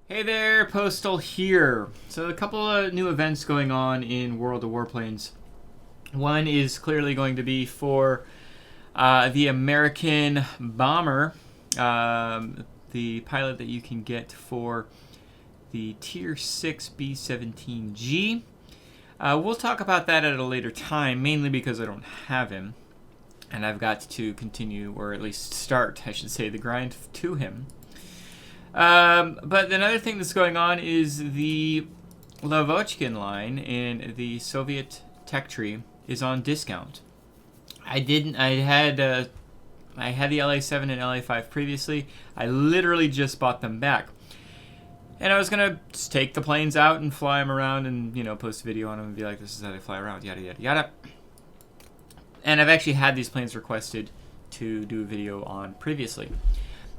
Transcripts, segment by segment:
Hey there, Postal here. So a couple of new events going on in World of Warplanes. One is clearly going to be for the American bomber, the pilot that you can get for the Tier 6 B-17G. We'll talk about that at a later time, mainly because I don't have him. And I've got to continue, or at least start, I should say, the grind to him. But another thing that's going on is the La-7 line in the Soviet tech tree is on discount. I had the La-7 and La-5 previously. I literally just bought them back. And I was going to take the planes out and fly them around and, post a video on them and be like, this is how they fly around, yada, yada, yada. And I've actually had these planes requested to do a video on previously.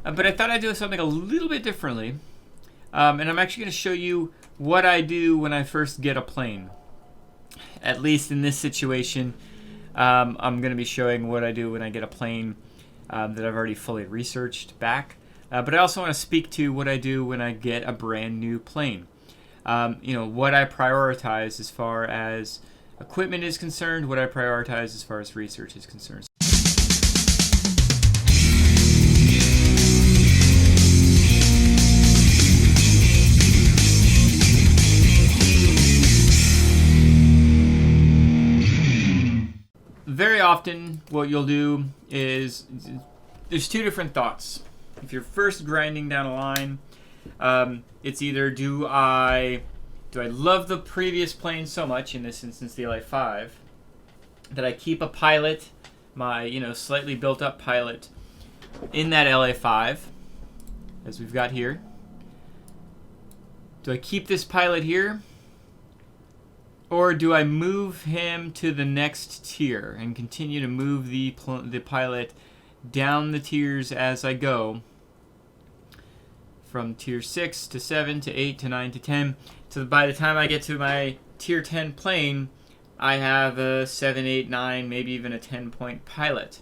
But I thought I'd do something a little bit differently. And I'm actually going to show you what I do when I first get a plane. At least in this situation, I'm going to be showing what I do when I get a plane that I've already fully researched back. But I also want to speak to what I do when I get a brand new plane. What I prioritize as far as equipment is concerned, what I prioritize as far as research is concerned. Very often what you'll do is there's two different thoughts. If you're first grinding down a line, it's either do I love the previous plane so much, in this instance the La-5, that I keep a pilot, my slightly built up pilot, in that La-5, as we've got here. Do I keep this pilot here? Or do I move him to the next tier and continue to move the pilot down the tiers as I go, from tier 6 to 7 to 8 to 9 to 10, so that by the time I get to my tier 10 plane, I have a 7, 8, 9, maybe even a 10-point pilot.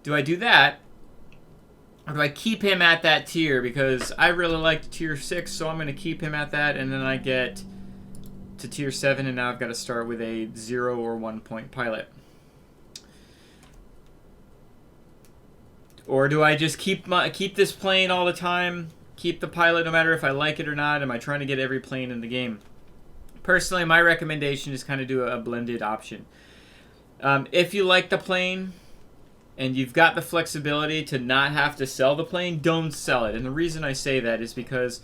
Do I do that, or do I keep him at that tier because I really like tier 6, so I'm going to keep him at that, and then I get to tier 7 and now I've got to start with a 0 or 1 point pilot? Or do I just keep this plane all the time, keep the pilot no matter if I like it or not? Am I trying to get every plane in the game? Personally, my recommendation is kind of do a blended option. If you like the plane and you've got the flexibility to not have to sell the plane, don't sell it. And the reason I say that is because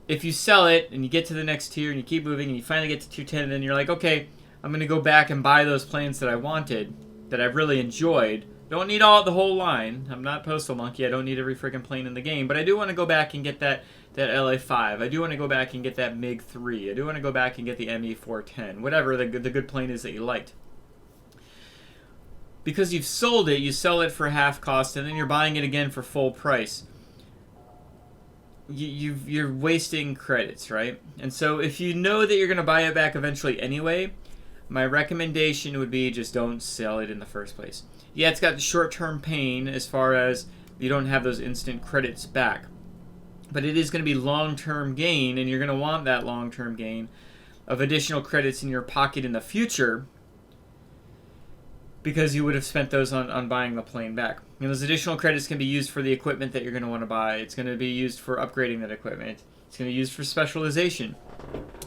if you sell it and you get to the next tier and you keep moving and you finally get to tier 10 and then you're like, okay, I'm going to go back and buy those planes that I wanted, that I've really enjoyed. Don't need the whole line. I'm not Postal Monkey. I don't need every freaking plane in the game. But I do want to go back and get that La-5. I do want to go back and get that MiG-3. I do want to go back and get the Me-410. Whatever the good plane is that you liked. Because you've sold it, you sell it for half cost and then you're buying it again for full price. You're wasting credits, right? And so if you know that you're going to buy it back eventually anyway, my recommendation would be just don't sell it in the first place. Yeah, it's got short-term pain as far as you don't have those instant credits back. But it is going to be long-term gain, and you're going to want that long-term gain of additional credits in your pocket in the future because you would have spent those on buying the plane back. And those additional credits can be used for the equipment that you're going to want to buy. It's going to be used for upgrading that equipment. It's going to be used for specialization.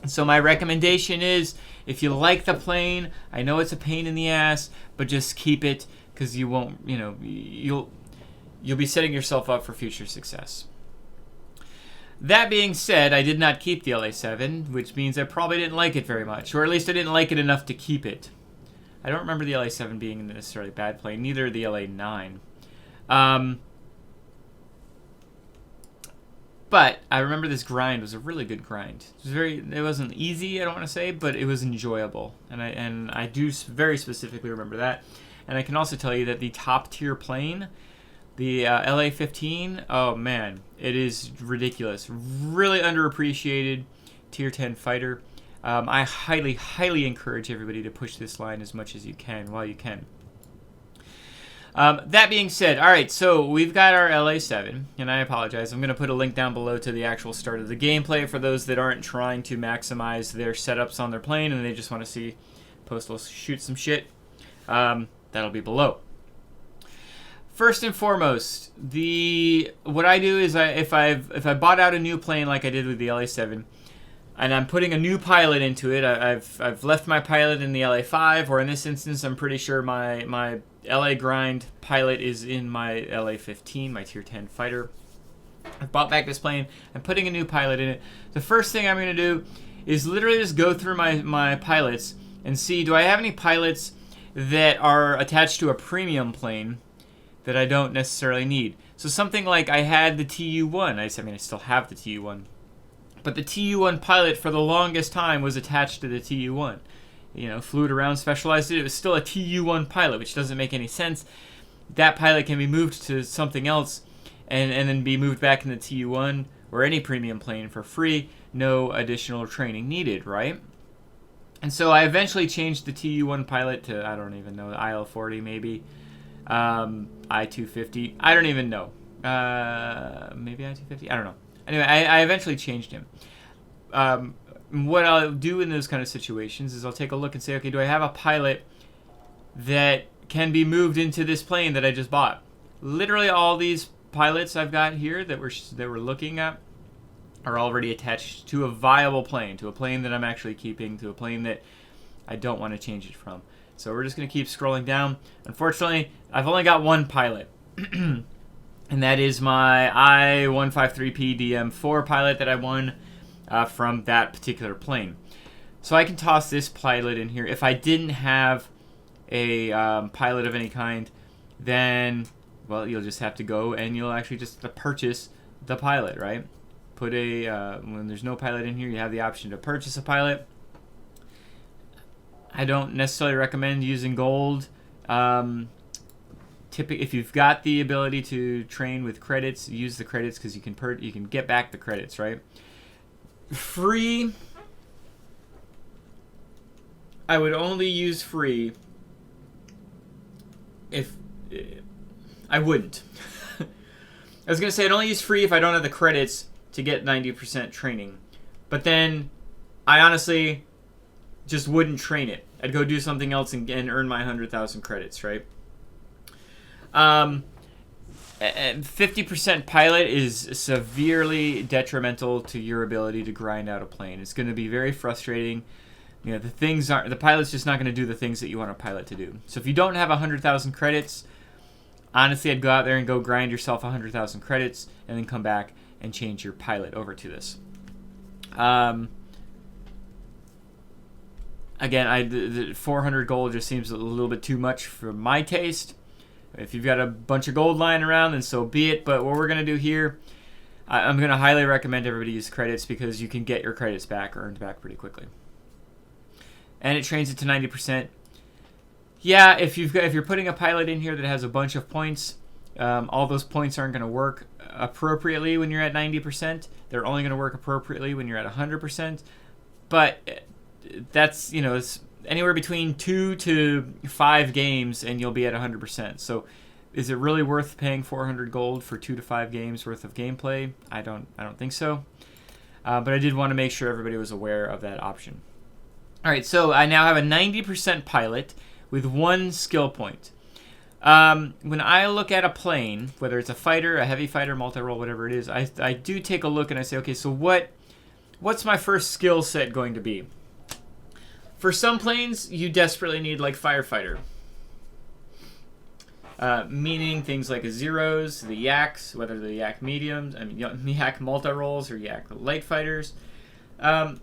So my recommendation is, if you like the plane, I know it's a pain in the ass, but just keep it, because you won't, you'll be setting yourself up for future success. That being said, I did not keep the La-7, which means I probably didn't like it very much, or at least I didn't like it enough to keep it. I don't remember the La-7 being a necessarily bad plane, neither the La-9. But I remember this grind was a really good grind. It wasn't easy, I don't want to say, but it was enjoyable. And I do very specifically remember that. And I can also tell you that the top tier plane, the La-15, oh man, it is ridiculous. Really underappreciated tier 10 fighter. I highly, highly encourage everybody to push this line as much as you can while you can. That being said, all right, so we've got our La-7, and I apologize. I'm going to put a link down below to the actual start of the gameplay for those that aren't trying to maximize their setups on their plane and they just want to see Postal shoot some shit. That'll be below. First and foremost, what I do is if I bought out a new plane like I did with the La-7, and I'm putting a new pilot into it. I've left my pilot in the La-5, or in this instance, I'm pretty sure my LA grind pilot is in my La-15, my tier 10 fighter. I've bought back this plane. I'm putting a new pilot in it. The first thing I'm going to do is literally just go through my pilots and see, do I have any pilots that are attached to a premium plane that I don't necessarily need? So something like I had the TU-1. I still have the TU-1. But the TU-1 pilot for the longest time was attached to the TU-1. You know, flew it around, specialized it. It was still a TU-1 pilot, which doesn't make any sense. That pilot can be moved to something else and then be moved back in the TU-1 or any premium plane for free. No additional training needed, right? And so I eventually changed the TU-1 pilot to, I don't even know, IL-40 maybe. I-250. I don't even know. Maybe I-250? I don't know. Anyway, I eventually changed him. What I'll do in those kind of situations is I'll take a look and say, okay, do I have a pilot that can be moved into this plane that I just bought? Literally all these pilots I've got here that we're looking at are already attached to a viable plane, to a plane that I'm actually keeping, to a plane that I don't want to change it from. So we're just going to keep scrolling down. Unfortunately, I've only got one pilot. And that is my I-153P DM4 pilot that I won from that particular plane. So I can toss this pilot in here. If I didn't have a pilot of any kind, then, well, you'll just have to go and you'll actually just purchase the pilot, right? When there's no pilot in here, you have the option to purchase a pilot. I don't necessarily recommend using gold. If you've got the ability to train with credits, use the credits because you can get back the credits, right? Free, I would only use free if I wouldn't. I was gonna say I'd only use free if I don't have the credits to get 90% training, but then I honestly just wouldn't train it. I'd go do something else and earn my 100,000 credits, right? 50% pilot is severely detrimental to your ability to grind out a plane. It's going to be very frustrating. You know, the pilot's just not going to do the things that you want a pilot to do. So if you don't have 100,000 credits, honestly, I'd go out there and go grind yourself 100,000 credits and then come back and change your pilot over to this. Again, the 400 gold just seems a little bit too much for my taste. If you've got a bunch of gold lying around, then so be it. But what we're going to do here, I'm going to highly recommend everybody use credits because you can get your credits back, earned back pretty quickly. And it trains it to 90%. Yeah, if you're putting a pilot in here that has a bunch of points, all those points aren't going to work appropriately when you're at 90%. They're only going to work appropriately when you're at 100%. But that's, it's anywhere between 2 to 5 games and you'll be at 100%. So is it really worth paying 400 gold for 2 to 5 games worth of gameplay? I don't think so. But I did want to make sure everybody was aware of that option. All right, so I now have a 90% pilot with 1 skill point. When I look at a plane, whether it's a fighter, a heavy fighter, multi-role, whatever it is, I do take a look and I say, okay, so what's my first skill set going to be? For some planes, you desperately need like firefighter. Meaning things like Zeros, the Yaks, whether the Yak mediums, Yak multi-rolls or Yak light fighters.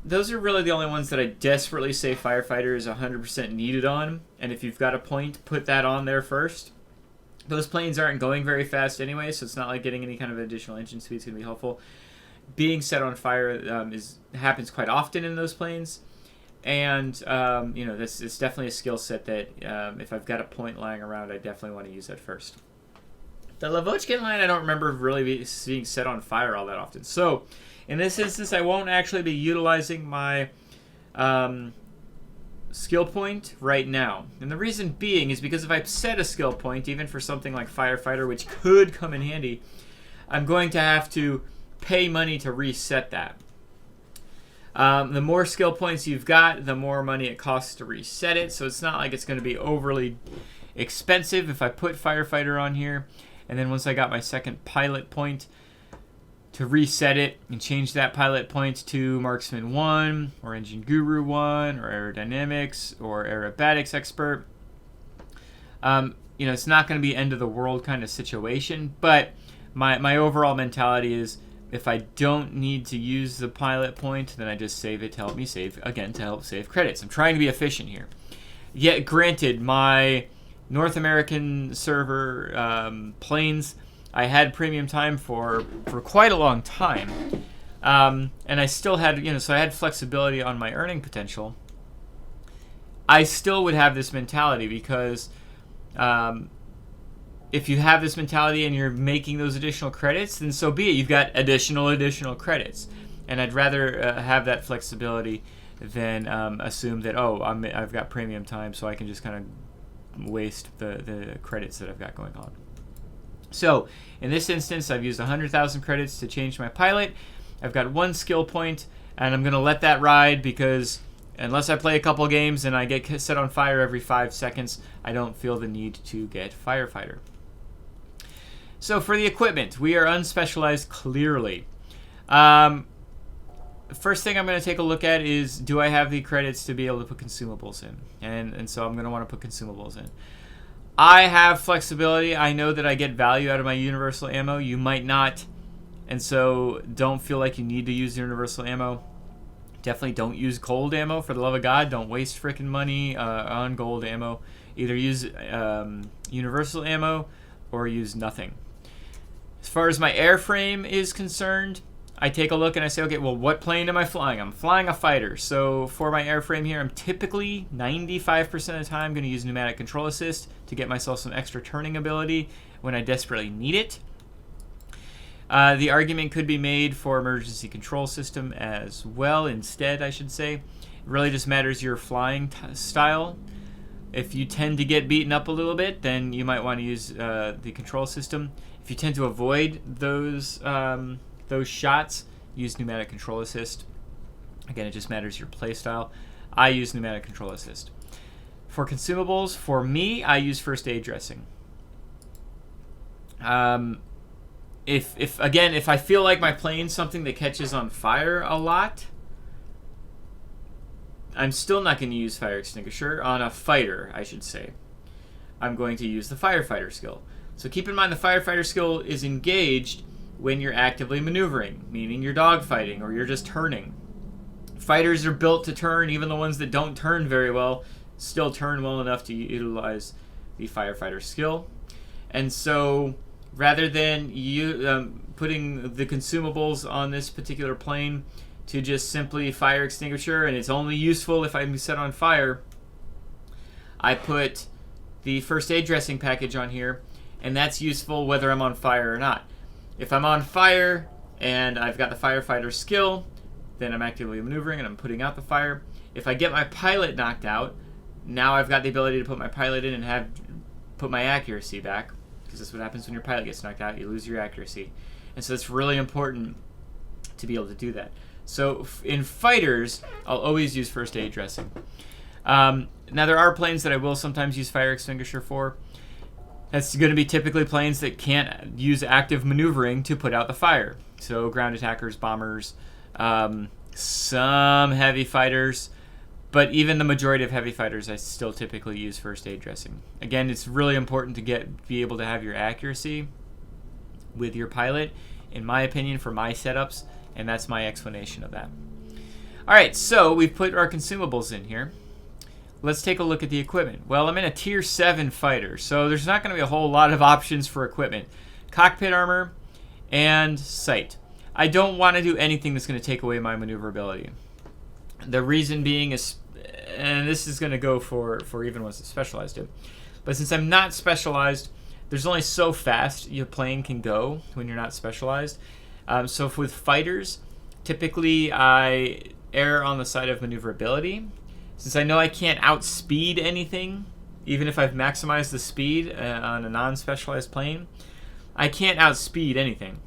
Those are really the only ones that I desperately say firefighter is 100% needed on. And if you've got a point, put that on there first. Those planes aren't going very fast anyway, so it's not like getting any kind of additional engine speed is going to be helpful. Being set on fire happens quite often in those planes. And, this is definitely a skill set that if I've got a point lying around, I definitely want to use that first. The Lavochkin line, I don't remember really being set on fire all that often. So, in this instance, I won't actually be utilizing my skill point right now. And the reason being is because if I set a skill point, even for something like Firefighter, which could come in handy, I'm going to have to pay money to reset that. The more skill points you've got, the more money it costs to reset it. So it's not like it's going to be overly expensive if I put Firefighter on here. And then once I got my second pilot point, to reset it and change that pilot point to Marksman 1 or Engine Guru 1 or Aerodynamics or Aerobatics Expert. It's not going to be end of the world kind of situation, but my overall mentality is if I don't need to use the pilot point, then I just save it to help me save, again, to help save credits. I'm trying to be efficient here. Yet, granted, my North American server planes, I had premium time for quite a long time. And I still had, so I had flexibility on my earning potential. I still would have this mentality because if you have this mentality and you're making those additional credits, then so be it. You've got additional credits. And I'd rather have that flexibility than assume that, I've got premium time, so I can just kind of waste the credits that I've got going on. So in this instance, I've used 100,000 credits to change my pilot. I've got one skill point, and I'm going to let that ride because unless I play a couple games and I get set on fire every 5 seconds, I don't feel the need to get Firefighter. So for the equipment, we are unspecialized clearly. First thing I'm going to take a look at is, do I have the credits to be able to put consumables in? And so I'm going to want to put consumables in. I have flexibility. I know that I get value out of my universal ammo. You might not. And so don't feel like you need to use universal ammo. Definitely don't use gold ammo. For the love of God, don't waste freaking money on gold ammo. Either use universal ammo or use nothing. As far as my airframe is concerned, I take a look and I say, okay, well, what plane am I flying? I'm flying a fighter. So for my airframe here, I'm typically 95% of the time going to use pneumatic control assist to get myself some extra turning ability when I desperately need it. The argument could be made for emergency control system as well instead, I should say. It really just matters your flying style. If you tend to get beaten up a little bit, then you might want to use the control system. If you tend to avoid those shots, use pneumatic control assist. Again, it just matters your play style. I use pneumatic control assist. For consumables, for me, I use first aid dressing. If I feel like my plane's something that catches on fire a lot, I'm still not going to use fire extinguisher on a fighter, I should say. I'm going to use the firefighter skill. So keep in mind the firefighter skill is engaged when you're actively maneuvering, meaning you're dogfighting or you're just turning. Fighters are built to turn. Even the ones that don't turn very well still turn well enough to utilize the firefighter skill. And so rather than you putting the consumables on this particular plane to just simply fire extinguisher, and it's only useful if I'm set on fire, I put the first aid dressing package on here, and that's useful whether I'm on fire or not. If I'm on fire and I've got the firefighter skill, then I'm actively maneuvering and I'm putting out the fire. If I get my pilot knocked out, now I've got the ability to put my pilot in and put my accuracy back, because that's what happens when your pilot gets knocked out. You lose your accuracy. And so it's really important to be able to do that. So in fighters, I'll always use first aid dressing. Now there are planes that I will sometimes use fire extinguisher for. That's going to be typically planes that can't use active maneuvering to put out the fire. So ground attackers, bombers, some heavy fighters, but even the majority of heavy fighters, I still typically use first aid dressing. Again, it's really important to be able to have your accuracy with your pilot, in my opinion, for my setups, and that's my explanation of that. All right, so we've put our consumables in here. Let's take a look at the equipment. Well, I'm in a tier 7 fighter, so there's not going to be a whole lot of options for equipment. Cockpit armor and sight. I don't want to do anything that's going to take away my maneuverability. The reason being is, and this is going to go for even ones that specialized in, but since I'm not specialized, there's only so fast your plane can go when you're not specialized. So with fighters, typically I err on the side of maneuverability. since I know I can't outspeed anything, even if I've maximized the speed on a non-specialized plane, I can't outspeed anything.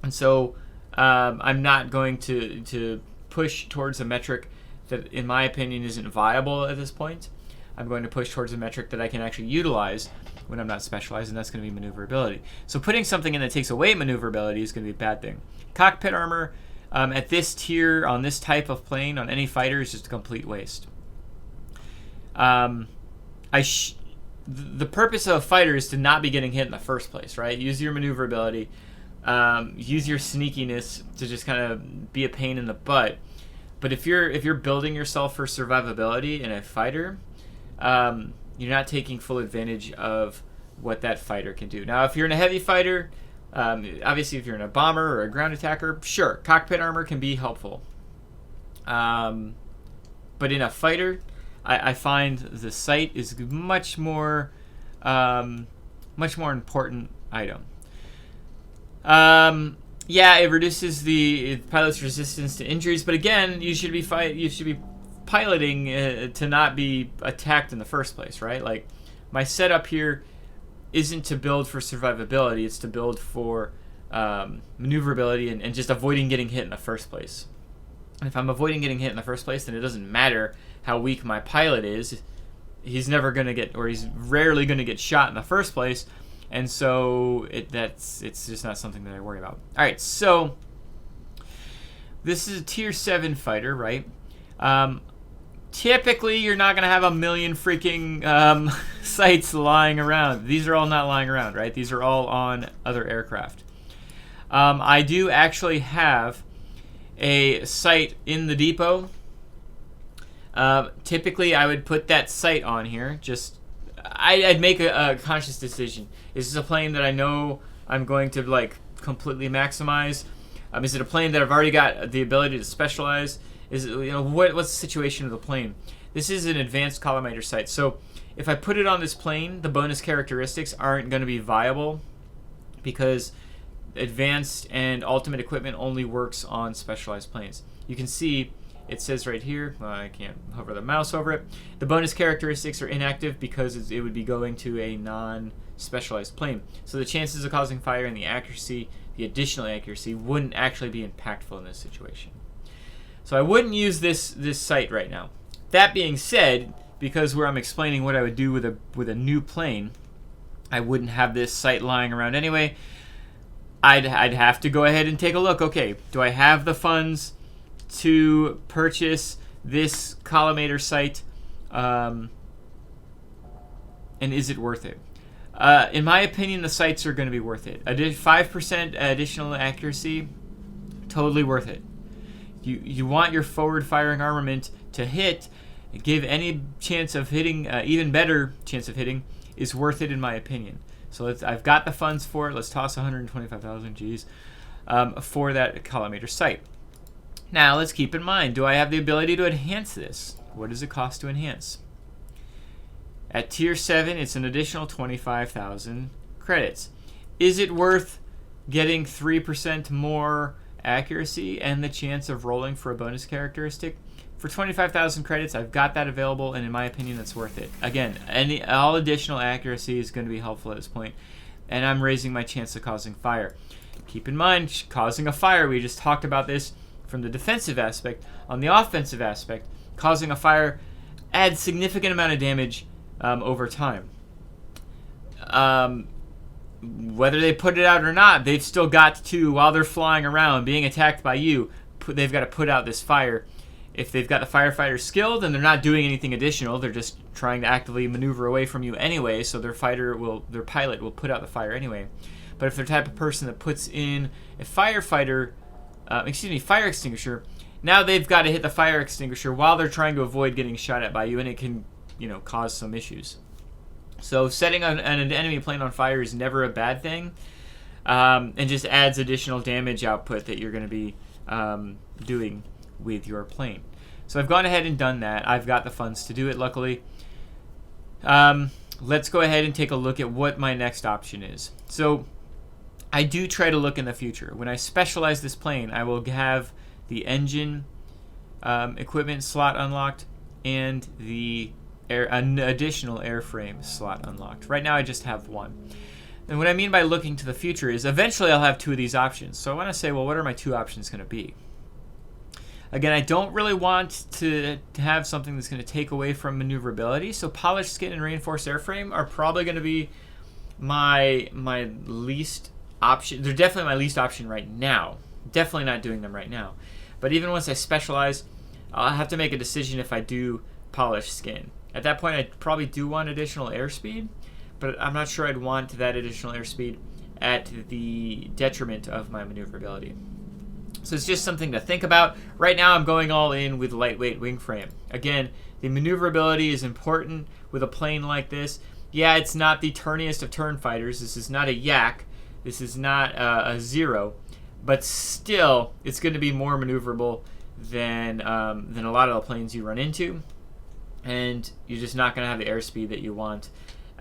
And so I'm not going to push towards a metric that, in my opinion, isn't viable at this point. I'm going to push towards a metric that I can actually utilize when I'm not specialized, and that's going to be maneuverability. So putting something in that takes away maneuverability is going to be a bad thing. Cockpit armor at this tier, on this type of plane, on any fighter, is just a complete waste. The purpose of a fighter is to not be getting hit in the first place, right? Use your maneuverability, use your sneakiness to just kind of be a pain in the butt. But if you're building yourself for survivability in a fighter, you're not taking full advantage of what that fighter can do. Now, if you're in a heavy fighter, obviously if you're in a bomber or a ground attacker, sure, cockpit armor can be helpful. But in a fighter, I find the sight is much more important item. Yeah, it reduces the pilot's resistance to injuries, but again, you should be piloting to not be attacked in the first place, right? Like, my setup here isn't to build for survivability; it's to build for maneuverability and just avoiding getting hit in the first place. And if I'm avoiding getting hit in the first place, then it doesn't matter how weak my pilot is. He's never going to get, or he's rarely going to get shot in the first place. And so it's just not something that I worry about. All right, so this is a tier 7 fighter, right? Typically, you're not going to have a million freaking sights lying around. These are all not lying around, right? These are all on other aircraft. I do actually have a sight in the depot. Typically, I would put that sight on here. I'd make a conscious decision. Is this a plane that I know I'm going to like completely maximize? Is it a plane that I've already got the ability to specialize? Is it, what's the situation of the plane? This is an advanced collimator sight. So if I put it on this plane, the bonus characteristics aren't going to be viable because advanced and ultimate equipment only works on specialized planes. You can see it says right here, I can't hover the mouse over it, the bonus characteristics are inactive because it would be going to a non-specialized plane. So the chances of causing fire and the additional accuracy, wouldn't actually be impactful in this situation. So I wouldn't use this sight right now. That being said, because where I'm explaining what I would do with a new plane, I wouldn't have this sight lying around anyway. I'd have to go ahead and take a look. Okay, do I have the funds to purchase this collimator sight, and is it worth it? In my opinion, the sights are going to be worth it. 5% additional accuracy, totally worth it. You want your forward firing armament to hit, give any chance of hitting, even better chance of hitting, is worth it in my opinion. So I've got the funds for it. Let's toss 125,000 G's for that collimator sight. Now, let's keep in mind, do I have the ability to enhance this? What does it cost to enhance? At tier 7, it's an additional 25,000 credits. Is it worth getting 3% more accuracy and the chance of rolling for a bonus characteristic? For 25,000 credits, I've got that available, and in my opinion, that's worth it. Again, all additional accuracy is going to be helpful at this point, and I'm raising my chance of causing fire. Keep in mind, causing a fire, we just talked about this from the defensive aspect. On the offensive aspect, causing a fire adds significant amount of damage over time. Whether they put it out or not, they've still got to, while they're flying around, being attacked by you, they've got to put out this fire. If they've got the firefighters skilled and they're not doing anything additional, they're just trying to actively maneuver away from you anyway, so their pilot will put out the fire anyway. But if they're the type of person that puts in a fire extinguisher, now they've got to hit the fire extinguisher while they're trying to avoid getting shot at by you, and it can, cause some issues. So setting an enemy plane on fire is never a bad thing, and just adds additional damage output that you're going to be doing with your plane. So I've gone ahead and done that. I've got the funds to do it, luckily. Let's go ahead and take a look at what my next option is. So I do try to look in the future. When I specialize this plane, I will have the engine equipment slot unlocked, and an additional airframe slot unlocked. Right now I just have one. And what I mean by looking to the future is eventually I'll have 2 of these options. So I want to say, well, what are my 2 options going to be? Again, I don't really want to have something that's going to take away from maneuverability. So polished skin and reinforced airframe are probably going to be my least option. They're definitely my least option right now. Definitely not doing them right now. But even once I specialize, I'll have to make a decision if I do polished skin. At that point, I probably do want additional airspeed, but I'm not sure I'd want that additional airspeed at the detriment of my maneuverability. So it's just something to think about. Right now, I'm going all in with lightweight wing frame. Again, the maneuverability is important with a plane like this. Yeah, it's not the turniest of turn fighters. This is not a yak. This is not a Zero. But still, it's going to be more maneuverable than a lot of the planes you run into. And you're just not going to have the airspeed that you want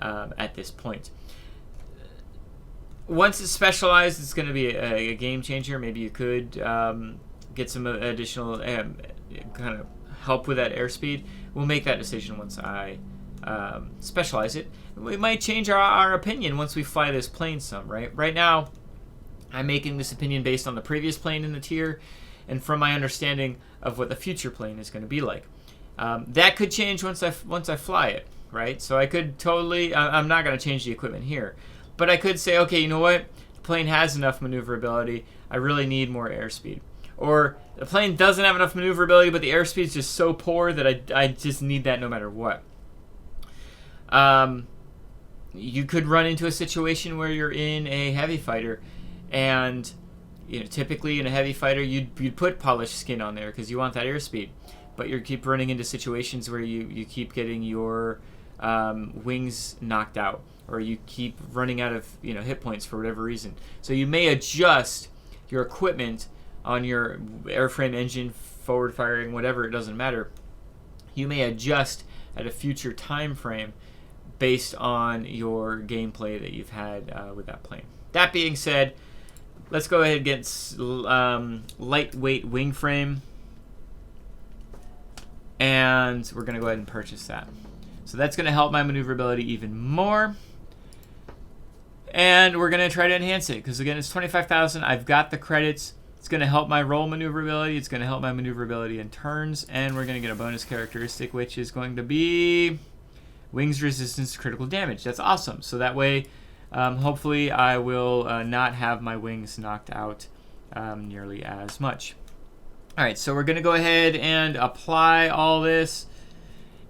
at this point. Once it's specialized, it's going to be a game changer. Maybe you could get some additional kind of help with that airspeed. We'll make that decision once I specialize it. We might change our opinion once we fly this plane some, right? Right now, I'm making this opinion based on the previous plane in the tier and from my understanding of what the future plane is going to be like. That could change once I fly it, right? So I could totally, I'm not going to change the equipment here. But I could say, okay, you know what? The plane has enough maneuverability. I really need more airspeed. Or the plane doesn't have enough maneuverability, but the airspeed is just so poor that I just need that no matter what. You could run into a situation where you're in a heavy fighter, and typically in a heavy fighter you'd put polished skin on there because you want that airspeed. But you keep running into situations where you keep getting your wings knocked out, or you keep running out of hit points for whatever reason. So you may adjust your equipment on your airframe, engine, forward firing, whatever, it doesn't matter. You may adjust at a future time frame based on your gameplay that you've had with that plane. That being said, let's go ahead and get lightweight wing frame, and we're going to go ahead and purchase that. So that's going to help my maneuverability even more. And we're going to try to enhance it because, again, it's 25,000. I've got the credits. It's going to help my roll maneuverability. It's going to help my maneuverability in turns. And we're going to get a bonus characteristic, which is going to be wings resistance to critical damage. That's awesome. So that way, hopefully, I will not have my wings knocked out nearly as much. All right, so we're going to go ahead and apply all this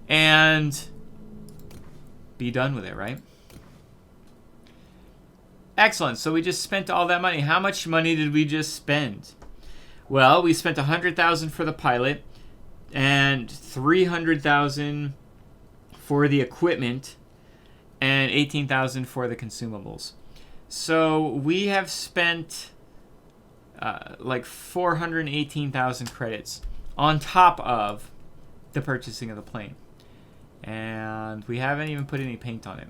and be done with it, right? Excellent. So we just spent all that money. How much money did we just spend? Well, we spent $100,000 for the pilot and $300,000 for the equipment and $18,000 for the consumables. So we have spent like 418,000 credits on top of the purchasing of the plane. And we haven't even put any paint on it.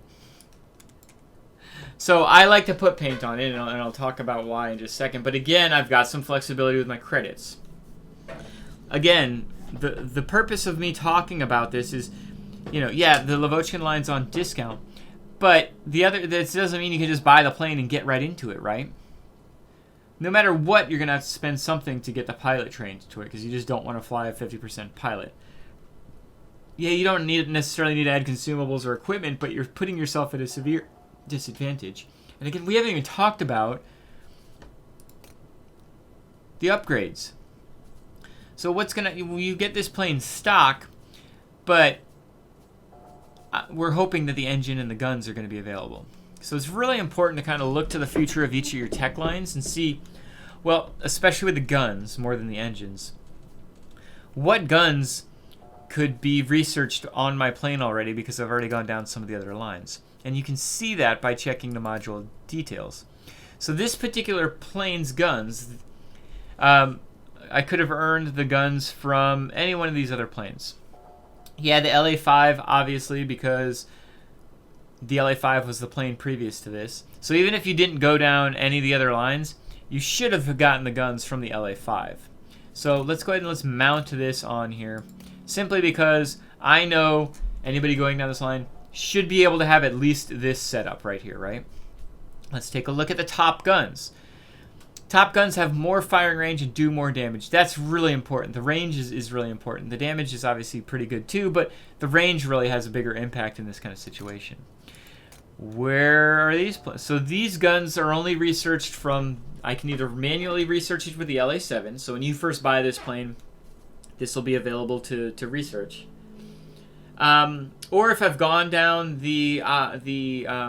So I like to put paint on it, and I'll talk about why in just a second. But again, I've got some flexibility with my credits. Again, the purpose of me talking about this is, yeah, the Lavochkin line's on discount, but this doesn't mean you can just buy the plane and get right into it, right? No matter what, you're going to have to spend something to get the pilot trained to it, because you just don't want to fly a 50% pilot. Yeah, you don't necessarily need to add consumables or equipment, but you're putting yourself at a severe disadvantage. And again, we haven't even talked about the upgrades. So you get this plane stock, but we're hoping that the engine and the guns are going to be available. So it's really important to kind of look to the future of each of your tech lines and see, well, especially with the guns more than the engines, what guns could be researched on my plane already because I've already gone down some of the other lines. And you can see that by checking the module details. So this particular plane's guns, I could have earned the guns from any one of these other planes. Yeah, the La-5, obviously, because the La-5 was the plane previous to this. So even if you didn't go down any of the other lines, you should have gotten the guns from the La-5. So let's go ahead and let's mount this on here, simply because I know anybody going down this line should be able to have at least this setup right here, right? Let's take a look at the top guns. Top guns have more firing range and do more damage. That's really important. The range is really important. The damage is obviously pretty good too, but the range really has a bigger impact in this kind of situation. Where are these? So these guns are only researched from, I can either manually research it with the La-7. So when you first buy this plane, this will be available to research. Or if I've gone down the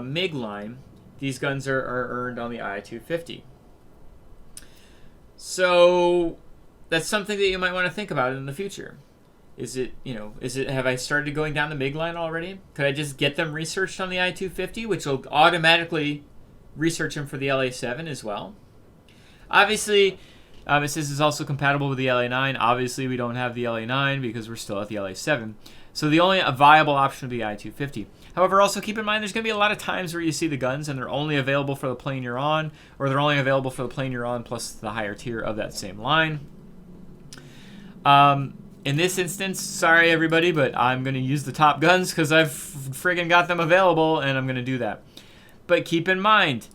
MiG line, these guns are earned on the I-250. So that's something that you might want to think about in the future. Have I started going down the MiG line already? Could I just get them researched on the I-250, which will automatically research them for the La-7 as well? Obviously, it says it's also compatible with the La-9. Obviously, we don't have the La-9 because we're still at the La-7. So the only viable option would be the I-250. However, also keep in mind there's going to be a lot of times where you see the guns and they're only available for the plane you're on, or they're only available for the plane you're on plus the higher tier of that same line. In this instance, sorry everybody, but I'm going to use the top guns because I've friggin' got them available, and I'm going to do that. But keep in mind,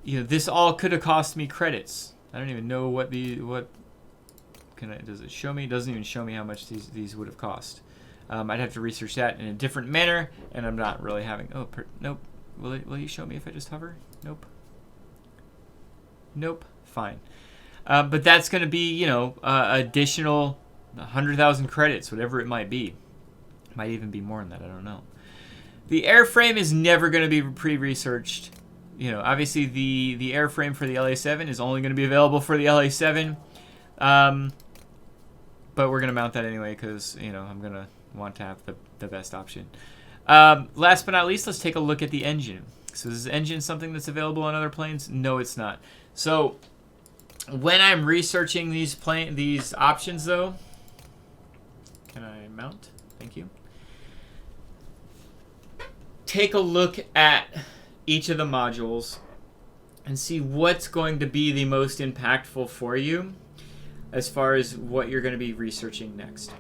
this all could have cost me credits. I don't even know does it show me? It doesn't even show me how much these would have cost. I'd have to research that in a different manner, and I'm not really having... nope. Will you show me if I just hover? Nope. Nope. Fine. But that's going to be, additional 100,000 credits, whatever it might be. Might even be more than that. I don't know. The airframe is never going to be pre-researched. Obviously the airframe for the La-7 is only going to be available for the La-7. But we're going to mount that anyway because, I'm going to want to have the best option. Last but not least, let's take a look at the engine. So is the engine something that's available on other planes? No, it's not. So when I'm researching these options, though, can I mount? Thank you. Take a look at each of the modules and see what's going to be the most impactful for you as far as what you're going to be researching next.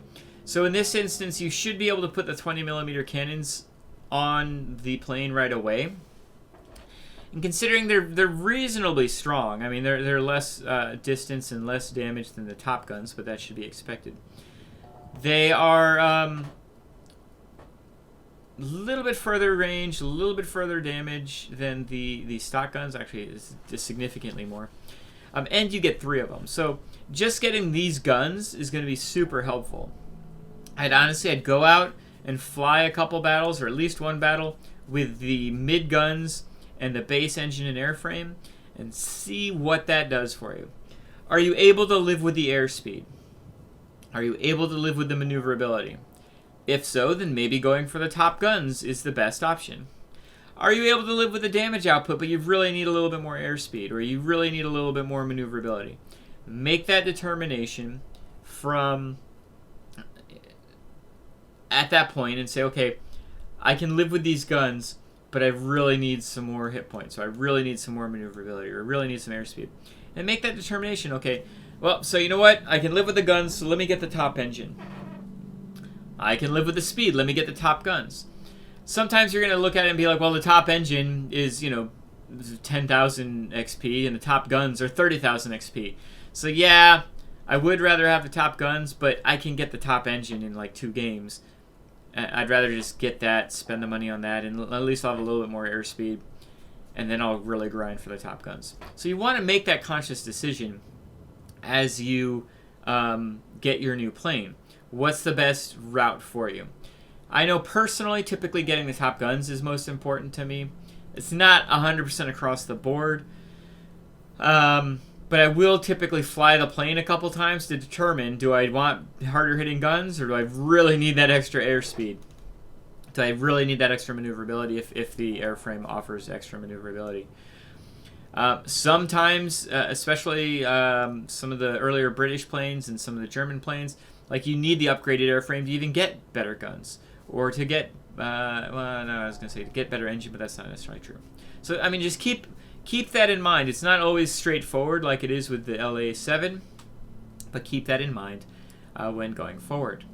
So in this instance, you should be able to put the 20mm cannons on the plane right away. And considering they're reasonably strong, I mean they're less distance and less damage than the top guns, but that should be expected. They are a little bit further range, a little bit further damage than the stock guns. Actually, it's just significantly more. And you get 3 of them. So just getting these guns is going to be super helpful. I'd go out and fly a couple battles, or at least one battle, with the mid guns and the base engine and airframe, and see what that does for you. Are you able to live with the airspeed? Are you able to live with the maneuverability? If so, then maybe going for the top guns is the best option. Are you able to live with the damage output, but you really need a little bit more airspeed, or you really need a little bit more maneuverability? Make that determination from at that point and say, okay, I can live with these guns, but I really need some more hit points, so I really need some more maneuverability, or I really need some airspeed. And make that determination, okay, well, so you know what? I can live with the guns, so let me get the top engine. I can live with the speed, let me get the top guns. Sometimes you're going to look at it and be like, well, the top engine is, 10,000 XP, and the top guns are 30,000 XP. So yeah, I would rather have the top guns, but I can get the top engine in like 2 games. I'd rather just get that, spend the money on that, and at least I'll have a little bit more airspeed, and then I'll really grind for the top guns. So you want to make that conscious decision as you get your new plane. What's the best route for you? I know personally, typically getting the top guns is most important to me. It's not 100% across the board, but I will typically fly the plane a couple times to determine, do I want harder hitting guns, or do I really need that extra airspeed? Do I really need that extra maneuverability if the airframe offers extra maneuverability? Sometimes, especially some of the earlier British planes and some of the German planes, like you need the upgraded airframe to even get better guns, or to get, I was going to say to get better engine, but that's not necessarily true. So, I mean, just keep that in mind. It's not always straightforward like it is with the La-7, but keep that in mind when going forward.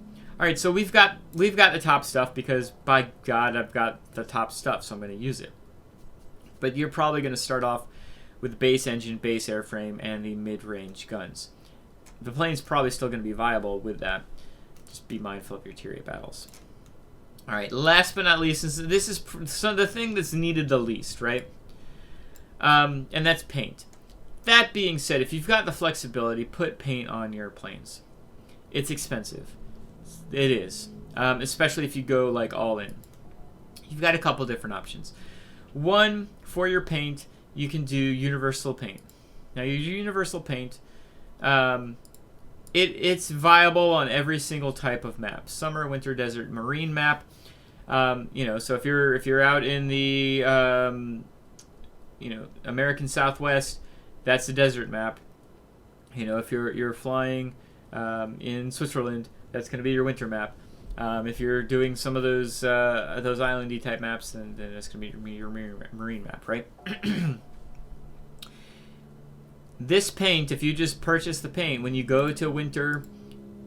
All right, so we've got the top stuff because by God, I've got the top stuff, so I'm going to use it. But you're probably going to start off with base engine, base airframe, and the mid-range guns. The plane's probably still going to be viable with that. Just be mindful of your tier 8 battles. All right, last but not least, this is the thing that's needed the least, right? And that's paint. That being said, if you've got the flexibility, put paint on your planes. It's expensive. It is. Especially if you go like all in. You've got a couple different options. One, for your paint, you can do universal paint. Now, your universal paint, it's viable on every single type of map. Summer, winter, desert, marine map. So if you're out in the American Southwest, that's the desert map. If you're flying in Switzerland, that's going to be your winter map. If you're doing some of those islandy type maps, then it's going to be your marine map, right? This paint, if you just purchase the paint, when you go to winter,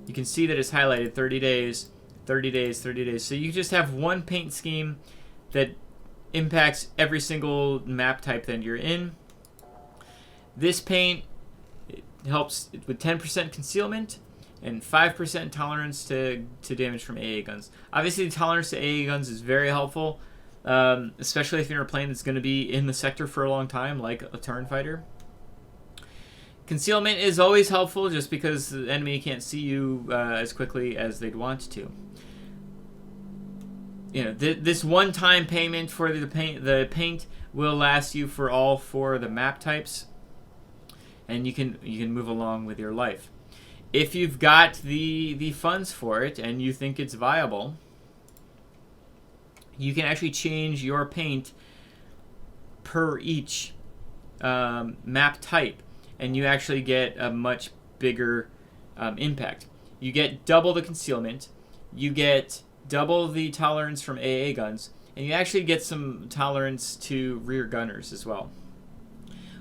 you can see that it's highlighted 30 days, 30 days, 30 days. So you just have one paint scheme that impacts every single map type that you're in. This paint helps with 10% concealment and 5% tolerance to damage from AA guns. Obviously, the tolerance to AA guns is very helpful, especially if you're in a plane that's going to be in the sector for a long time, like a turn fighter. Concealment is always helpful just because the enemy can't see you as quickly as they'd want to. This one-time payment for the paint will last you for all 4 of the map types, and you can move along with your life. If you've got the funds for it and you think it's viable, you can actually change your paint per each map type, and you actually get a much bigger impact. You get double the concealment, you get double the tolerance from AA guns, and you actually get some tolerance to rear gunners as well,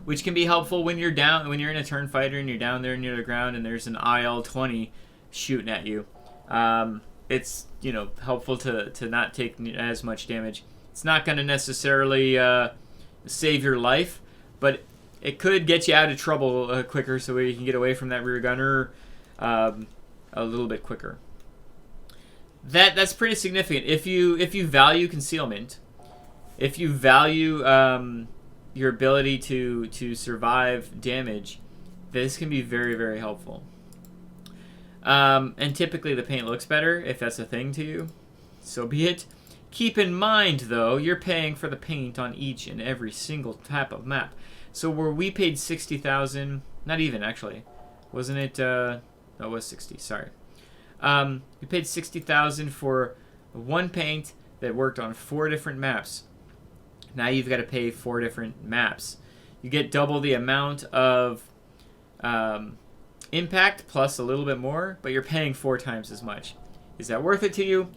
which can be helpful when you're in a turn fighter and you're down there near the ground and there's an IL-20 shooting at you. It's helpful to not take as much damage. It's not going to necessarily save your life, but it could get you out of trouble quicker, so you can get away from that rear gunner a little bit quicker. That's pretty significant. If you value concealment, if you value your ability to survive damage, this can be very, very helpful. And typically the paint looks better if that's a thing to you. So be it. Keep in mind, though, you're paying for the paint on each and every single type of map. So where we paid $60,000, not even actually, wasn't it? No, it was 60. Sorry. We paid $60,000 for one paint that worked on 4 different maps. Now you've got to pay 4 different maps. You get double the amount of impact plus a little bit more, but you're paying 4 times as much. Is that worth it to you?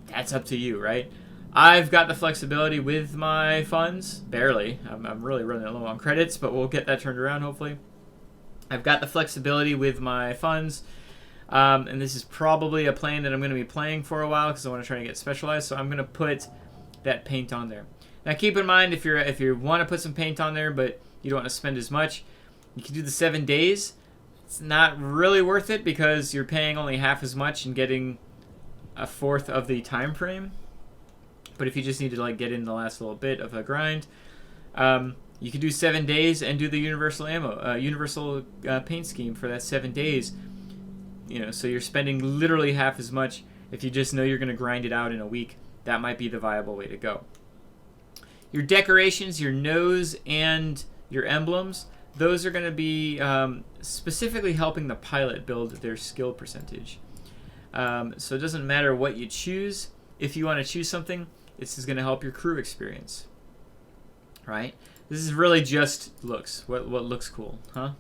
That's up to you, right? I've got the flexibility with my funds, barely. I'm really running low on credits, but we'll get that turned around hopefully. I've got the flexibility with my funds, and this is probably a plane that I'm going to be playing for a while because I want to try to get specialized, so I'm going to put that paint on there. Now keep in mind, if you want to put some paint on there but you don't want to spend as much, you can do the 7 days. It's not really worth it because you're paying only half as much and getting a fourth of the time frame. But if you just need to get in the last little bit of a grind, you can do 7 days and do the universal paint scheme for that 7 days. So you're spending literally half as much. If you just know you're going to grind it out in a week, that might be the viable way to go. Your decorations, your nose, and your emblems, those are going to be specifically helping the pilot build their skill percentage. So it doesn't matter what you choose. If you want to choose something, this is going to help your crew experience, right? This is really just looks. What looks cool, huh?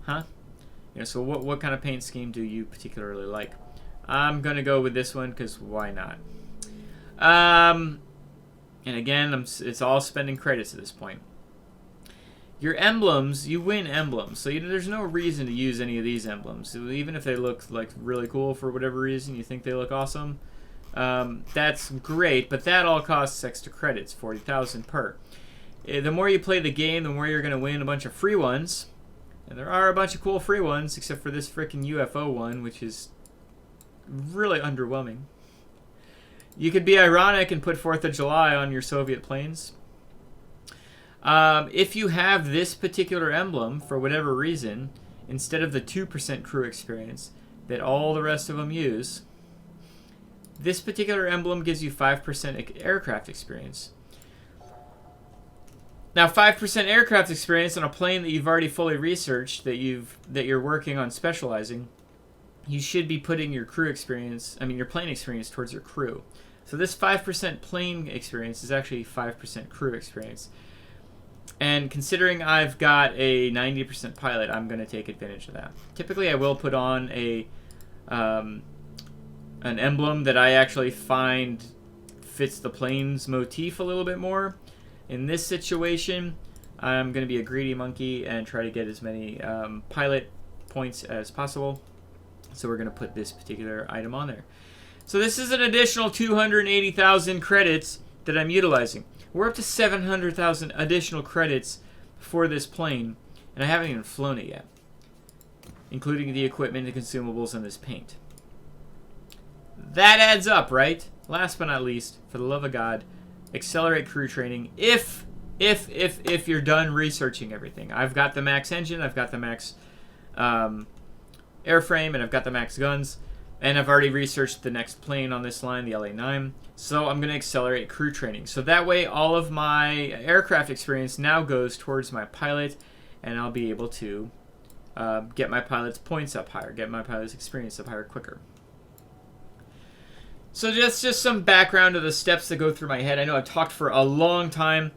Huh? So what kind of paint scheme do you particularly like? I'm going to go with this one because why not? And again, it's all spending credits at this point. Your emblems, you win emblems. So there's no reason to use any of these emblems. So even if they look like really cool for whatever reason, you think they look awesome, that's great, but that all costs extra credits, 40,000 per. The more you play the game, the more you're going to win a bunch of free ones. And there are a bunch of cool free ones, except for this freaking UFO one, which is really underwhelming. You could be ironic and put 4th of July on your Soviet planes. If you have this particular emblem, for whatever reason, instead of the 2% crew experience that all the rest of them use, this particular emblem gives you 5% aircraft experience. Now, 5% aircraft experience on a plane that you've already fully researched, that you're working on specializing, you should be putting your crew experience, your plane experience towards your crew. So this 5% plane experience is actually 5% crew experience. And considering I've got a 90% pilot, I'm going to take advantage of that. Typically, I will put on an emblem that I actually find fits the plane's motif a little bit more. In this situation, I'm going to be a greedy monkey and try to get as many pilot points as possible. So we're going to put this particular item on there. So this is an additional 280,000 credits that I'm utilizing. We're up to 700,000 additional credits for this plane, and I haven't even flown it yet, including the equipment, the consumables, and this paint. That adds up, right? Last but not least, for the love of God, accelerate crew training if you're done researching everything. I've got the max engine, I've got the max airframe, and I've got the max guns, and I've already researched the next plane on this line, the La-9. So I'm going to accelerate crew training. So that way all of my aircraft experience now goes towards my pilot, and I'll be able to get my pilot's points up higher, get my pilot's experience up higher quicker. So that's just some background of the steps that go through my head. I know I've talked for a long time.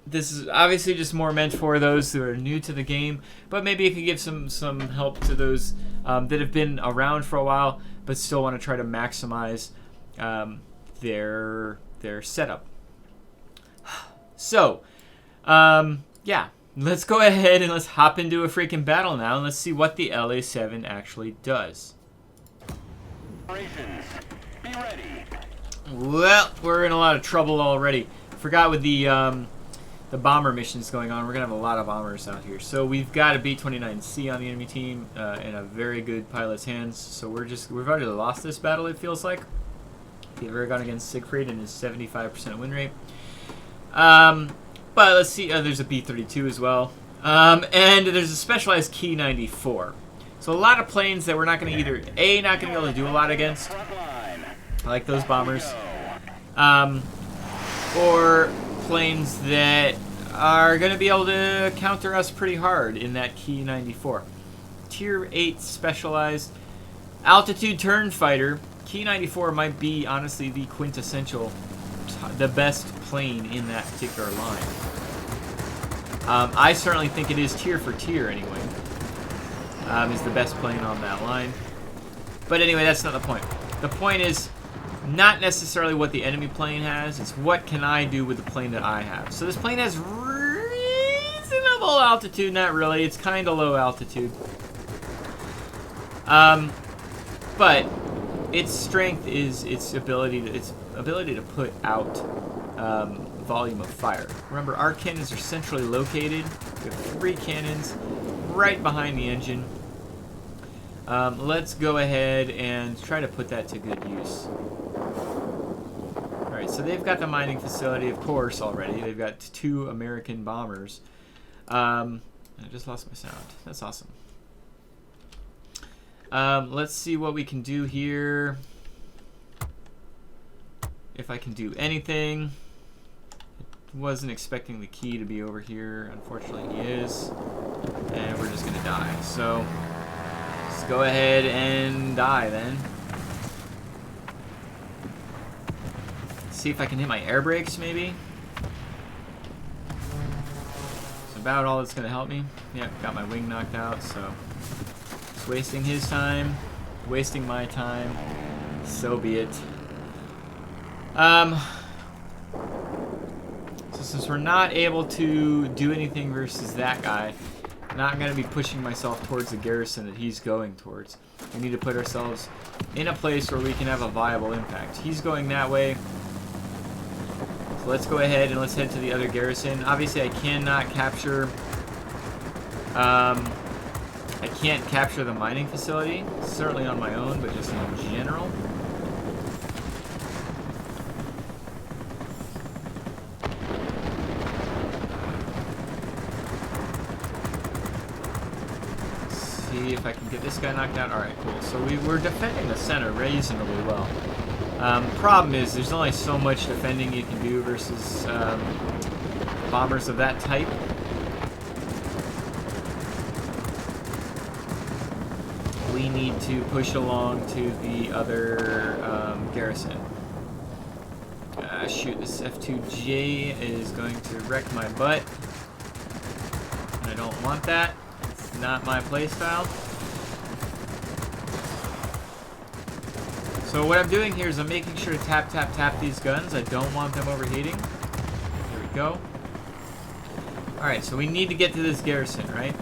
This is obviously just more meant for those who are new to the game, but maybe it could give some help to those that have been around for a while but still want to try to maximize their setup. So, yeah, let's go ahead and let's hop into a freaking battle now, and let's see what the La-7 actually does. Be ready. Well, we're in a lot of trouble already. Forgot with the bomber missions going on, we're gonna have a lot of bombers out here. So we've got a B-29C on the enemy team in a very good pilot's hands. So we've already lost this battle, it feels like. We've ever gone against Siegfried and his 75% win rate. But let's see. There's a B-32 as well, and there's a specialized Key 94. So a lot of planes that we're not going to not going to be able to do a lot against, like those bombers, or planes that are going to be able to counter us pretty hard in that Key 94. Tier 8 specialized altitude turn fighter. Key 94 might be, honestly, the quintessential, the best plane in that particular line. I certainly think it is tier for tier anyway. Is the best plane on that line. But anyway, that's not the point. The point is not necessarily what the enemy plane has, it's what can I do with the plane that I have. So this plane has reasonable altitude, not really, it's kind of low altitude. But its strength is its ability to put out volume of fire. Remember, our cannons are centrally located. We have 3 cannons right behind the engine. Let's go ahead and try to put that to good use. Alright, so they've got the mining facility, of course, already. They've got 2 American bombers. I just lost my sound. That's awesome. Let's see what we can do here. If I can do anything. Wasn't expecting the key to be over here. Unfortunately, he is. And we're just going to die. So, let's go ahead and die then. See if I can hit my air brakes, maybe. It's about all that's going to help me. Yep, got my wing knocked out, so just wasting his time, wasting my time. So be it. So So since we're not able to do anything versus that guy, I'm not going to be pushing myself towards the garrison that he's going towards. We need to put ourselves in a place where we can have a viable impact. He's going that way. So let's go ahead and let's head to the other garrison. Obviously, I cannot capture... I can't capture the mining facility, certainly on my own, but just in general. Let's see if I can get this guy knocked out. Alright, cool. So we're defending the center reasonably well. Problem is, there's only so much defending you can do versus bombers of that type. We need to push along to the other garrison. Shoot, this F2J is going to wreck my butt. And I don't want that. It's not my playstyle. So what I'm doing here is I'm making sure to tap, tap, tap these guns. I don't want them overheating. There we go. Alright, so we need to get to this garrison, right?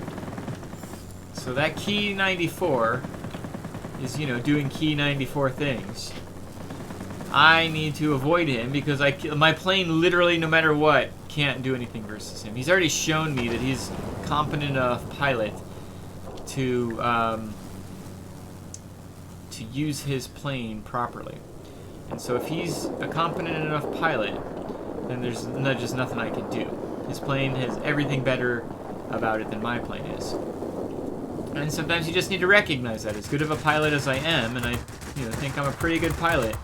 So that key 94 is, you know, doing key 94 things. I need to avoid him because my plane literally, no matter what, can't do anything versus him. He's already shown me that he's competent enough pilot to use his plane properly. And so if he's a competent enough pilot, then there's just nothing I can do. His plane has everything better about it than my plane is. And sometimes you just need to recognize that. As good of a pilot as I am, and I think I'm a pretty good pilot,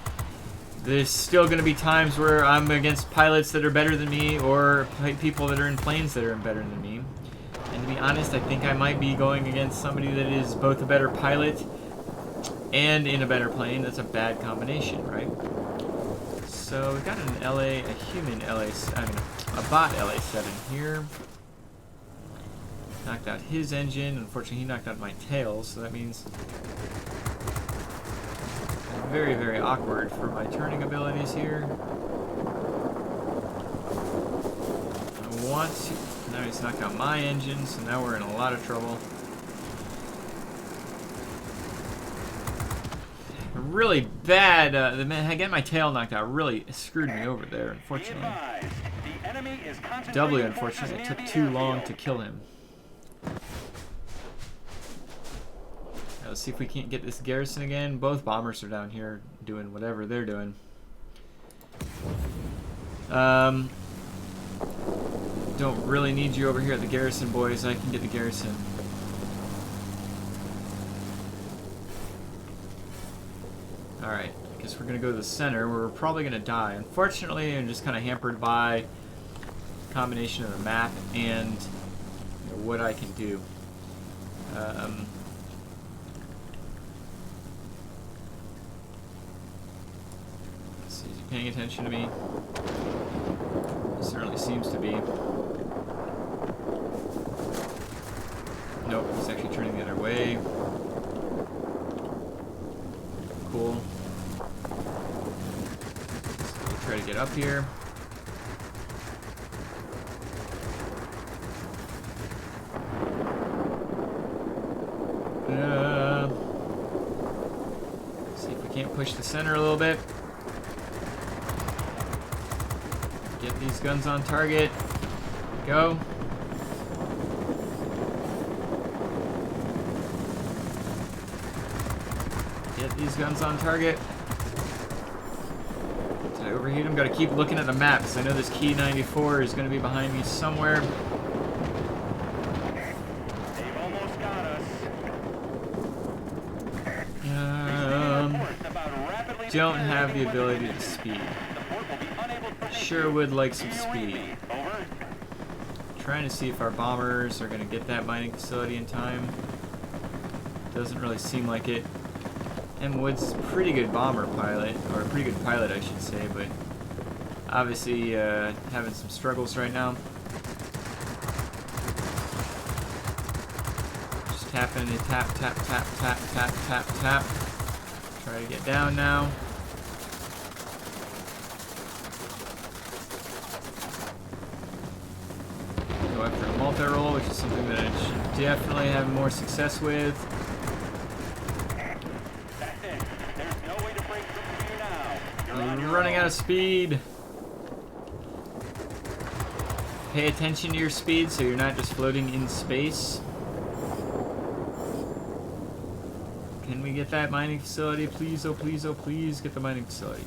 there's still going to be times where I'm against pilots that are better than me, or people that are in planes that are better than me. And to be honest, I think I might be going against somebody that is both a better pilot and in a better plane. That's a bad combination, right? So we've got an a bot LA-7 here. Knocked out his engine. Unfortunately, he knocked out my tail, so that means very, very awkward for my turning abilities here. I want to... Now he's knocked out my engine, so now we're in a lot of trouble. Really bad... getting my tail knocked out really screwed me over there, unfortunately. Doubly unfortunate. It took too long to kill him. Let's see if we can't get this garrison again. Both bombers are down here doing whatever they're doing. Don't really need you over here at the garrison, boys. I can get the garrison. Alright, I guess we're going to go to the center where we're probably going to die. Unfortunately, I'm just kind of hampered by a combination of the map and what I can do. Is he paying attention to me? He certainly seems to be. Nope, he's actually turning the other way. Cool. So we'll try to get up here. See if we can't push the center a little bit. Get these guns on target. Go. Get these guns on target. Did I overheat them? Gotta keep looking at the map because I know this key 94 is gonna be behind me somewhere. They've almost got us. Don't have the ability to speed. Sure would like some speed. Trying to see if our bombers are going to get that mining facility in time. Doesn't really seem like it. M. Wood's a pretty good bomber pilot, or a pretty good pilot I should say, but obviously having some struggles right now. Just tapping and tap, tap, tap, tap, tap, tap, tap. Try to get down now. something that I should definitely have more success with. That's it. There's no way to break through for you now. You're on I'm your running own. out of speed. Pay attention to your speed so you're not just floating in space. Can we get that mining facility? Please, oh please, oh please, get the mining facility.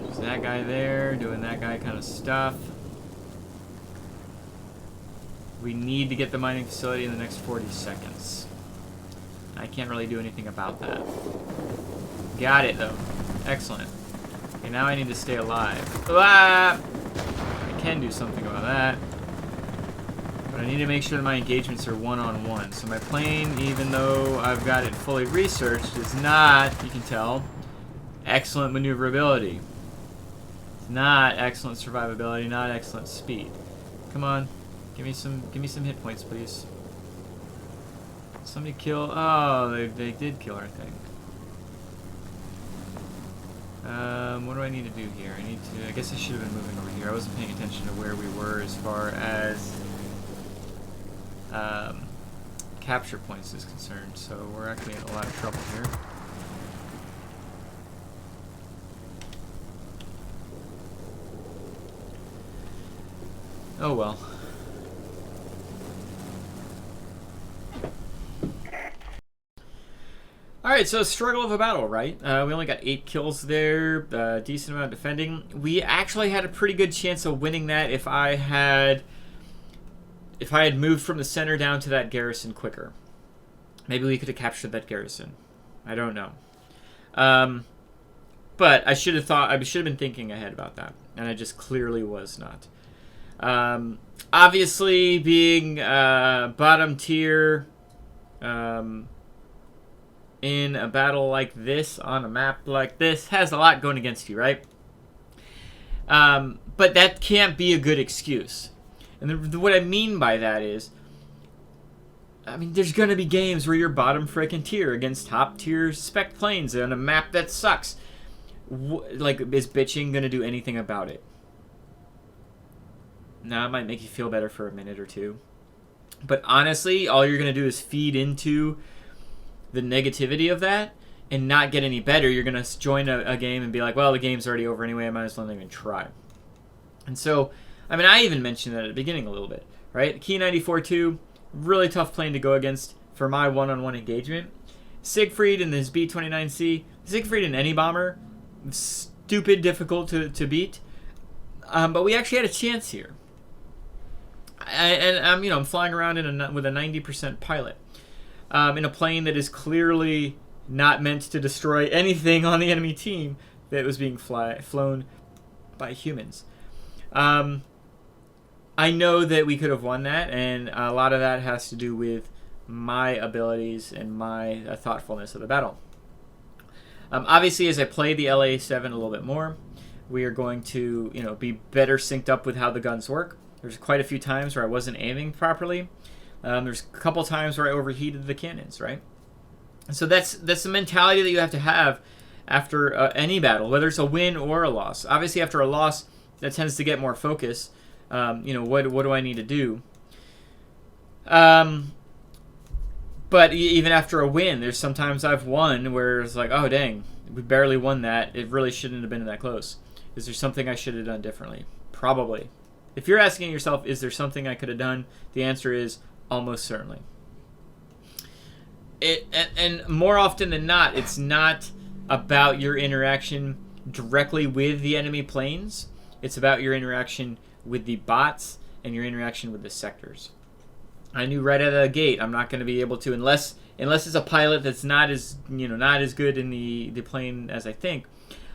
There's that guy there, doing that guy kind of stuff. We need to get the mining facility in the next 40 seconds. I can't really do anything about that. Got it, though. Excellent. Okay, now I need to stay alive. Ah! I can do something about that. But I need to make sure that my engagements are one-on-one. So my plane, even though I've got it fully researched, is not, you can tell, excellent maneuverability. It's not excellent survivability, not excellent speed. Come on. Give me some hit points, please. Somebody kill. Oh, they did kill her, I think. What do I need to do here? I guess I should have been moving over here. I wasn't paying attention to where we were as far as capture points is concerned. So we're actually in a lot of trouble here. Oh well. Alright, so struggle of a battle, right? We only got 8 kills there, decent amount of defending. We actually had a pretty good chance of winning that if I had moved from the center down to that garrison quicker. Maybe we could have captured that garrison. I don't know. But I should have been thinking ahead about that, and I just clearly was not. Obviously, being bottom tier in a battle like this, on a map like this, has a lot going against you, right? But that can't be a good excuse. And what I mean by that is, I mean, there's going to be games where you're bottom frickin' tier against top tier spec planes on a map that sucks. Like, is bitching going to do anything about it? Now, it might make you feel better for a minute or two. But honestly, all you're going to do is feed into the negativity of that and not get any better. You're going to join a game and be like, well, the game's already over anyway. I might as well not even try. And so, I mean, I even mentioned that at the beginning a little bit, right? Key 94-2, really tough plane to go against for my one-on-one engagement. Siegfried and his B-29C. Siegfried in any bomber, stupid difficult to beat. But we actually had a chance here. And I'm flying around with a 90% pilot. In a plane that is clearly not meant to destroy anything on the enemy team that was being flown by humans. I know that we could have won that, and a lot of that has to do with my abilities and my thoughtfulness of the battle. Obviously, as I play the La-7 a little bit more, we are going to be better synced up with how the guns work. There's quite a few times where I wasn't aiming properly. There's a couple times where I overheated the cannons, right? And so that's the mentality that you have to have after any battle, whether it's a win or a loss. Obviously, after a loss, that tends to get more focus. What do I need to do? But even after a win, there's sometimes I've won where it's like, oh, dang, we barely won that. It really shouldn't have been that close. Is there something I should have done differently? Probably. If you're asking yourself, is there something I could have done? The answer is almost certainly. And more often than not, it's not about your interaction directly with the enemy planes. It's about your interaction with the bots and your interaction with the sectors. I knew right out of the gate I'm not going to be able to, unless it's a pilot that's not as good in the plane as I think.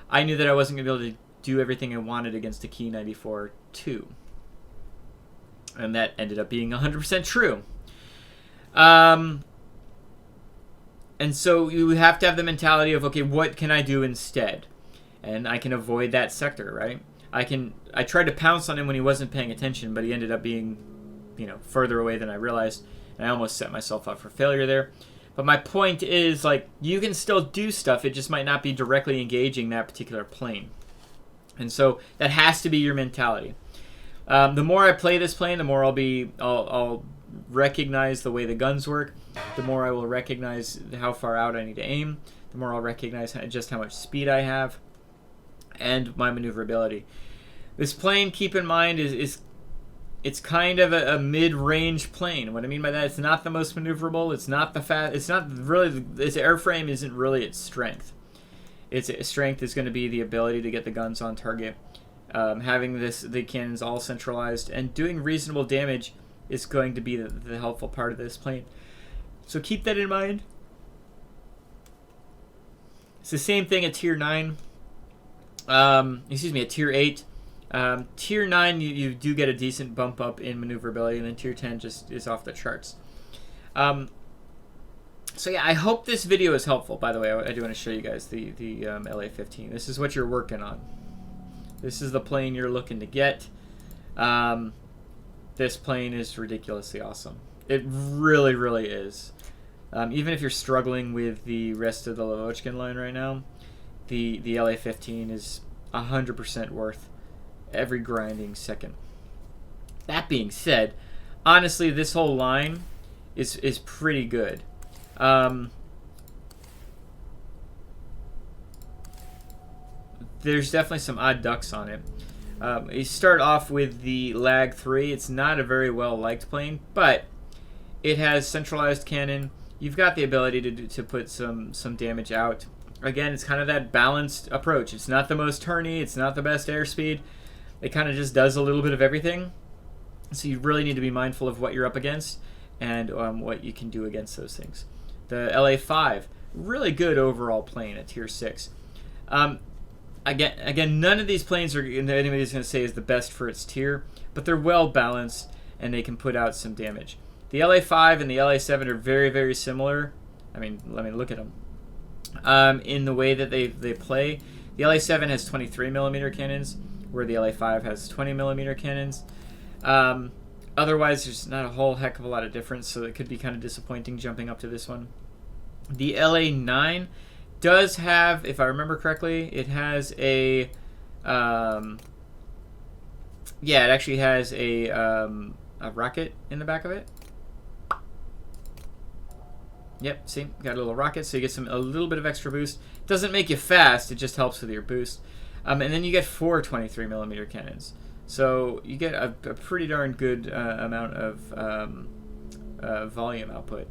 I knew that I wasn't going to be able to do everything I wanted against a Key 94-2. And that ended up being 100% true. And so you have to have the mentality of, okay, what can I do instead? And I can avoid that sector, right? I tried to pounce on him when he wasn't paying attention, but he ended up being, further away than I realized. And I almost set myself up for failure there. But my point is, like, you can still do stuff. It just might not be directly engaging that particular plane. And so that has to be your mentality. The more I play this plane, the more I'll recognize the way the guns work. The more I will recognize how far out I need to aim. The more I'll recognize just how much speed I have and my maneuverability. This plane, keep in mind, it's kind of a mid-range plane. What I mean by that, it's not the most maneuverable. It's not the fast. It's not really. Its airframe isn't really its strength. Its strength is going to be the ability to get the guns on target. Having the cannons all centralized and doing reasonable damage is going to be the helpful part of this plane. So keep that in mind. It's the same thing at Tier 9. At Tier 8. Tier 9, you do get a decent bump up in maneuverability, and then Tier 10 just is off the charts. So yeah, I hope this video is helpful. By the way, I do want to show you guys the La-15. This is what you're working on. This is the plane you're looking to get. This plane is ridiculously awesome. It really, really is. Even if you're struggling with the rest of the Lavochkin line right now, the La-15 is 100% worth every grinding second. That being said, honestly, this whole line is pretty good. There's definitely some odd ducks on it. You start off with the Lag 3. It's not a very well-liked plane, but it has centralized cannon. You've got the ability to put some damage out. Again, it's kind of that balanced approach. It's not the most turny. It's not the best airspeed. It kind of just does a little bit of everything. So you really need to be mindful of what you're up against and what you can do against those things. The LA-5, really good overall plane at Tier 6. Again, none of these planes are anybody's going to say is the best for its tier, but they're well balanced and they can put out some damage. The LA-5 and the LA-7 are very, very similar. I mean, look at them. In the way that they play, the LA-7 has 23mm cannons, where the LA-5 has 20mm cannons. Otherwise, there's not a whole heck of a lot of difference, so it could be kind of disappointing jumping up to this one. The LA-9 does have, if I remember correctly, it has a, it actually has a rocket in the back of it. Yep, see, got a little rocket, so you get a little bit of extra boost. Doesn't make you fast, it just helps with your boost. And then you get 4 23mm cannons. So you get a pretty darn good amount of volume output.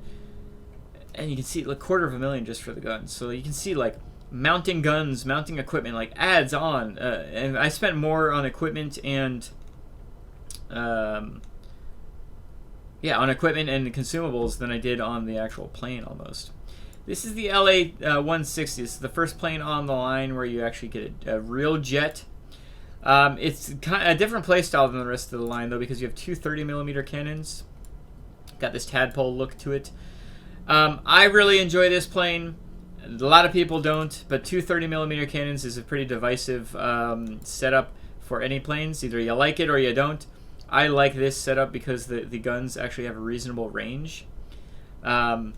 And you can see like $250,000 just for the guns. So you can see like mounting guns, mounting equipment, like adds on. And I spent more on equipment and on equipment and consumables than I did on the actual plane almost. This is the LA-160. This is the first plane on the line where you actually get a real jet. It's kind of a different playstyle than the rest of the line, though, because you have 2 30mm cannons. Got this tadpole look to it. I really enjoy this plane. A lot of people don't, but 2 30mm cannons is a pretty divisive setup for any planes. Either you like it or you don't. I like this setup because the guns actually have a reasonable range. And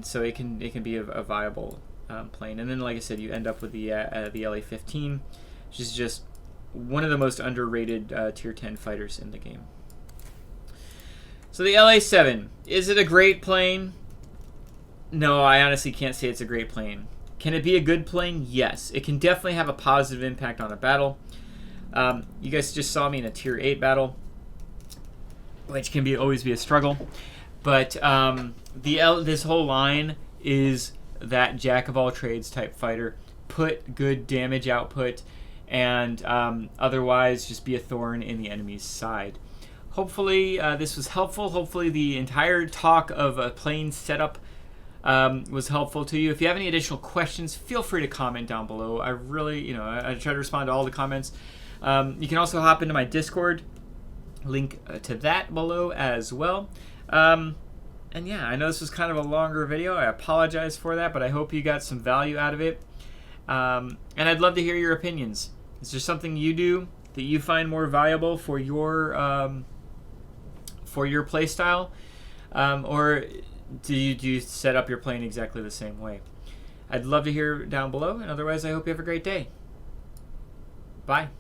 so it can be a viable plane. And then, like I said, you end up with the LA-15, which is just one of the most underrated Tier 10 fighters in the game. So the LA-7, is it a great plane? No, I honestly can't say it's a great plane. Can it be a good plane? Yes. It can definitely have a positive impact on a battle. You guys just saw me in a Tier 8 battle, which can always be a struggle. But this whole line is that jack-of-all-trades type fighter. Put good damage output, and otherwise just be a thorn in the enemy's side. Hopefully this was helpful. Hopefully the entire talk of a plane setup was helpful to you. If you have any additional questions, feel free to comment down below. I really, I try to respond to all the comments. You can also hop into my Discord. Link to that below as well. And yeah, I know this was kind of a longer video. I apologize for that, but I hope you got some value out of it. And I'd love to hear your opinions. Is there something you do that you find more valuable for your play style? Or do you set up your plane exactly the same way? I'd love to hear down below, and otherwise I hope you have a great day. Bye.